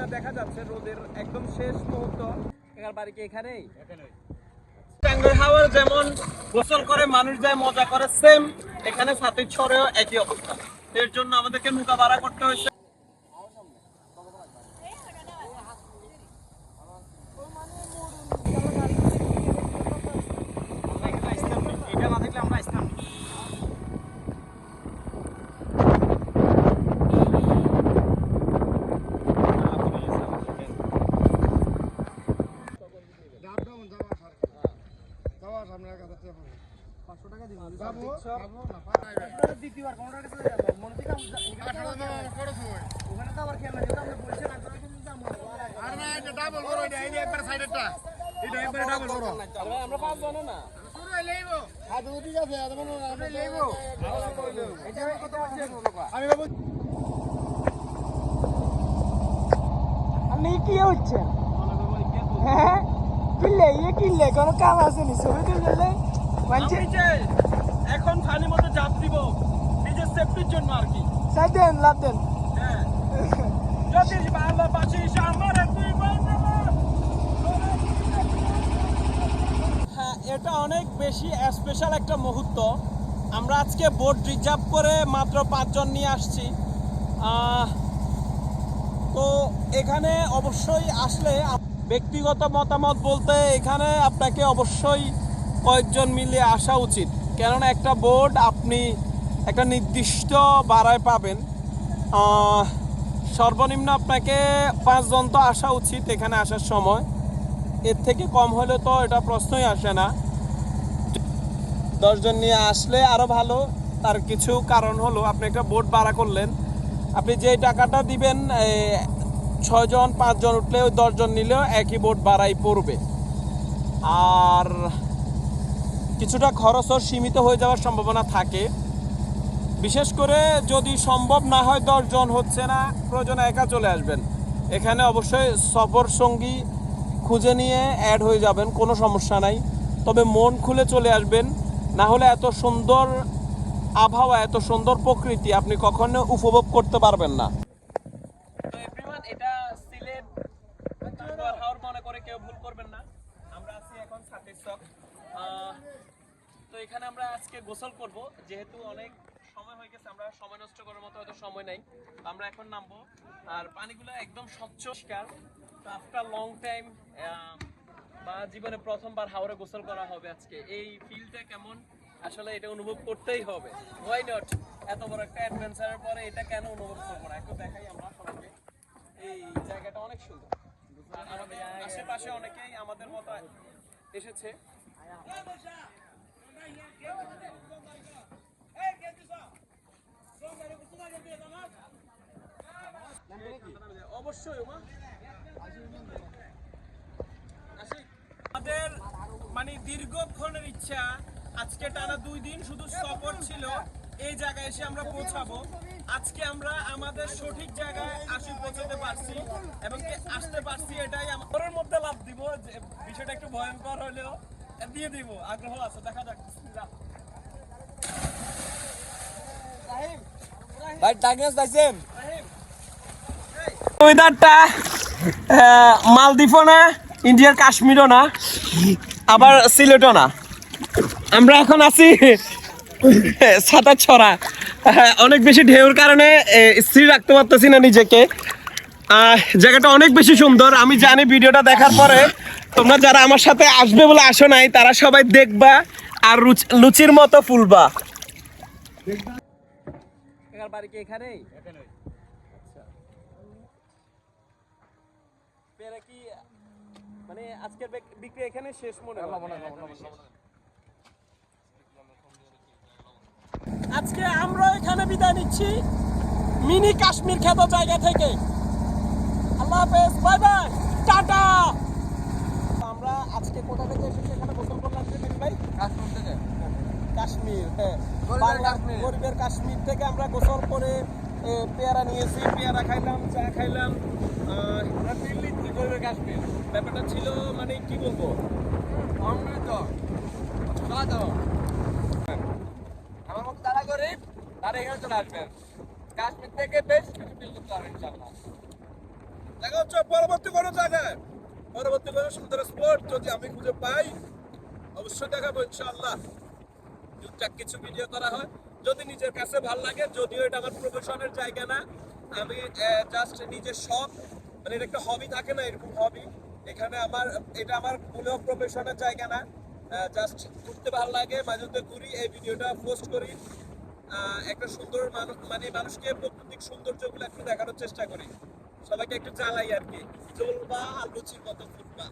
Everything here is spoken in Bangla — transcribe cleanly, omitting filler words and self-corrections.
রোদে দেখা যাচ্ছে, রোদের একদম শেষ মুহূর্ত। এখানে বাড়ি কি এখানেই? টাঙ্গুয়ার হাওর যেমন গোসল করে মানুষ যায় মজা করে, সেম এখানে ছাতির ছড়েও একই অবস্থা। এর জন্য আমাদেরকে নৌকা ভাড়া করতে হয়েছে। এটা না দেখলে আমরা আসতাম। আপনি কি হচ্ছে? হ্যাঁ কিনলে ইয়ে কিনলে কোনো কাম আসেনি, ছবি তুললে এখন পানির মধ্যে ঝাঁপ দিব নিজের সেফটির জন্য আর কি। চাই দেন, লাভ দেন। হ্যাঁ, যদি ভালোবাসিস আমার তুই বাঁচাবো। হ্যাঁ, এটা অনেক বেশি স্পেশাল একটা মুহূর্ত। আমরা আজকে বোট রিজার্ভ করে মাত্র 5 জন নিয়ে আসছি। তো এখানে অবশ্যই আসলে ব্যক্তিগত মতামত বলতে এখানে আপনাকে অবশ্যই কয়েকজন মিলে আসা উচিত, কেননা একটা বোট আপনি একটা নির্দিষ্ট ভাড়ায় পাবেন। সর্বনিম্ন আপনাকে 5 জন তো আসা উচিত এখানে আসার সময়, এর থেকে কম হলে তো এটা প্রশ্নই আসে না। 10 জন নিয়ে আসলে আরও ভালো। তার কিছু কারণ হলো, আপনি একটা বোট ভাড়া করলেন, আপনি যে টাকাটা দিবেন 6 জন 5 জন উঠলে ওই 10 জন নিলেও একই বোট ভাড়াই পড়বে। আর কিছুটা খরচও সীমিত হয়ে যাওয়ার সম্ভাবনা থাকে। বিশেষ করে যদি সম্ভব না হয় 10 জন হচ্ছে না, প্রয়োজনে একা চলে আসবেন। এখানে অবশ্যই সফর সঙ্গী খুঁজে নিয়ে অ্যাড হয়ে যাবেন, কোনো সমস্যা নাই। তবে মন খুলে চলে আসবেন, না হলে এত সুন্দর আবহাওয়া, এত সুন্দর প্রকৃতি আপনি কখনো উপভোগ করতে পারবেন না। তো এভরিওয়ান, এটা সিলেট টাঙ্গুয়ার হাওর মনে করে কেউ ভুল করবেন না। আমরা আছি এখন ছাতির চক। তো এখানে আমরা আজকে গোসল করব, যেহেতু অনেক সময় হয়ে গেছে, আমরা সময় নষ্ট করার মতো হয়তো সময় নাই। আমরা এখন নামবো, আর পানিগুলো একদম স্বচ্ছ পরিষ্কার। তো আফটার লং টাইম বা জীবনে প্রথমবার হাওরে গোসল করা হবে আজকে। এই ফিলটা কেমন আসলে এটা অনুভব করতেই হবে। Why not? এত বড় একটা অ্যাডভেঞ্চারের পরে এটা কেন অনুভব করবো না? একটু দেখাই আমরা সবাইকে। এই জায়গাটা অনেক সুন্দর, আর আমাদের আশেপাশে অনেকেই আমাদের মতো এসেছে। অবশ্যই আমাদের মানে দীর্ঘক্ষণের ইচ্ছা, আজকে টানা 2 দিন শুধু সফর ছিল, এই জায়গায় এসে আমরা পৌঁছাবো। আজকে আমরা আমাদের সঠিক জায়গায় পৌঁছাতে পারছি এবং আসতে পারছি, এটাই আমাদের মধ্যে লাভ দিব। যে বিষয়টা একটু ভয়ঙ্কর হলেও দিয়ে দিব, আগ্রহ আছে, দেখা যাক। ভাই ডাকনাস পাইছেন? ওয়েদারটা মালদ্বীপও না, ইন্ডিয়ার কাশ্মীরও না, আবার সিলেটও না। আমরা এখন আছি ছাতাছড়া। অনেক বেশি ঢেউর কারণে স্থির রাখতে পারতেছি না নিজেকে। জায়গাটা অনেক বেশি সুন্দর। আমি জানি ভিডিওটা দেখার পরে তোমরা যারা আমার সাথে আসবে বলে আসো নাই, তারা সবাই দেখবা আর লুচির মতো ফুলবা। বাড়ি কি এখানেই? কি মানে আজকের বিক্রি এখানে শেষ মনে হয়? আজকে আমরা এখানে বিদায় নিচ্ছি মিনি কাশ্মীর খ্যাত জায়গা থেকে। আল্লাহ হাফেজ, বাই বাই, টাটা। আমরা আজকে কোথা থেকে এসেছি এখানে গোসল করলাম ভাই? কাশ্মীর থেকে। কাশ্মীর, হ্যাঁ, গরিবের কাশ্মীর থেকে আমরা গোসল করে পেয়ারা নিয়েছি, পেয়ারা খাইলাম, চা খাইলাম। দিল্লি গরিবের কাশ্মীর ব্যাপারটা ছিল মানে কি বলবো, অমৃত স্বাদ। আমার মতো যারা গরিব তারা এখানে চলে আসবেন, কাশ্মীর থেকে বেশ কিছু বিল করতে পারবেন ইনশাআল্লাহ। দেখা হচ্ছে পরবর্তী কোনো জায়গায়, পরবর্তী কোনো সুন্দর স্পট যদি আমি খুঁজে পাই অবশ্যই দেখাবো ইনশাআল্লাহ। টুকটাক কিছু ভিডিও করা হয় যদি নিজের কাছে ভালো লাগে, যদিও এটা আমার প্রফেশনের জায়গা না, আমি জাস্ট নিজের শখ, মানে এটা একটা হবি থাকে না, এরকম হবি। এখানে এটা আমার কোনো প্রফেশনের জায়গা না, জাস্ট ঘুরতে ভালো লাগে, মাঝে মধ্যে ঘুরি, এই ভিডিওটা পোস্ট করি। একটা সুন্দর মানে মানুষকে প্রাকৃতিক সৌন্দর্যগুলো একটু দেখানোর চেষ্টা করি, সবাইকে একটু জ্বালাই আর কি, জ্বলবা আর লুচির মতো ফুটবা।